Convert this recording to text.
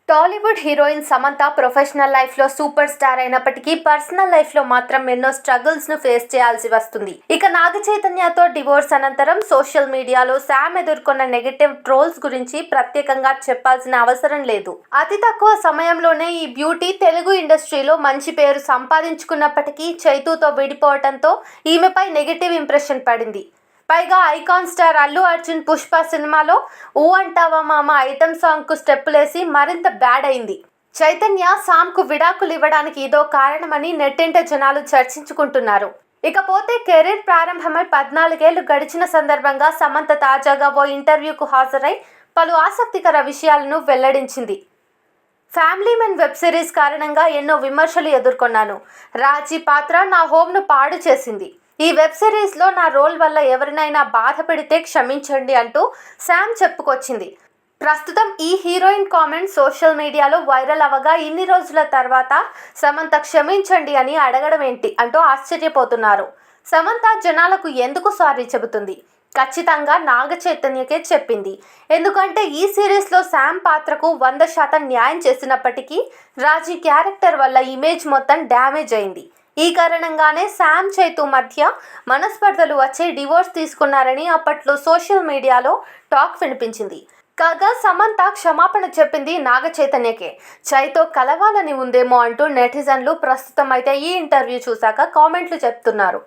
Tollywood heroine Samantha professional లైఫ్లో super star అయినప్పటికీ personal లైఫ్లో మాత్రం ఎన్నో స్ట్రగుల్స్ ను ఫేస్ చేయాల్సి వస్తుంది. ఇక నాగ చైతన్యతో డివోర్స్ అనంతరం సోషల్ మీడియాలో శామ్ ఎదుర్కొన్న నెగటివ్ ట్రోల్స్ గురించి ప్రత్యేకంగా చెప్పాల్సిన అవసరం లేదు. అతి తక్కువ సమయంలోనే ఈ బ్యూటీ తెలుగు ఇండస్ట్రీలో మంచి పేరు సంపాదించుకున్నప్పటికీ చైతూతో విడిపోవడంతో ఈమెపై నెగటివ్ ఇంప్రెషన్ పడింది. పైగా ఐకాన్ స్టార్ అల్లు అర్జున్ పుష్ప సినిమాలో ఊ అంటావా మామ ఐటమ్ సాంగ్ కు స్టెప్పులేసి మరింత బ్యాడ్ అయింది. చైతన్య సామ్ కు విడాకులు ఇవ్వడానికి ఇదో కారణమని నెట్టింట జనాలు చర్చించుకుంటున్నారు. ఇకపోతే కెరీర్ ప్రారంభమై 14 ఏళ్లు గడిచిన సందర్భంగా సమంత తాజాగా ఓ ఇంటర్వ్యూకు హాజరై పలు ఆసక్తికర విషయాలను వెల్లడించింది. ఫ్యామిలీ మెన్ వెబ్ సిరీస్ కారణంగా ఎన్నో విమర్శలు ఎదుర్కొన్నాను. రాజీ పాత్ర నా హోమ్ను పాడు చేసింది. ఈ వెబ్ సిరీస్లో నా రోల్ వల్ల ఎవరినైనా బాధ పెడితే క్షమించండి అంటూ శామ్ చెప్పుకొచ్చింది. ప్రస్తుతం ఈ హీరోయిన్ కామెంట్ సోషల్ మీడియాలో వైరల్ అవ్వగా ఇన్ని రోజుల తర్వాత సమంత క్షమించండి అని అడగడం ఏంటి అంటూ ఆశ్చర్యపోతున్నారు. సమంత జనాలకు ఎందుకు సారీ చెబుతుంది? ఖచ్చితంగా నాగ చైతన్యకే చెప్పింది. ఎందుకంటే ఈ సిరీస్లో శామ్ పాత్రకు 100% న్యాయం చేసినప్పటికీ రాజీ క్యారెక్టర్ వల్ల ఇమేజ్ మొత్తం డ్యామేజ్ అయింది. ఈ కారణంగానే శామ్ చైతూ మధ్య మనస్పర్ధలు వచ్చి డివోర్స్ తీసుకున్నారని అప్పట్లో సోషల్ మీడియాలో టాక్ వినిపించింది. కాగా సమంత క్షమాపణ చెప్పింది నాగ చైతన్యకే. చైతో కలవాలని ఉందేమో అంటూ నెటిజన్లు ప్రస్తుతం అయితే ఈ ఇంటర్వ్యూ చూశాక కామెంట్లు చెప్తున్నారు.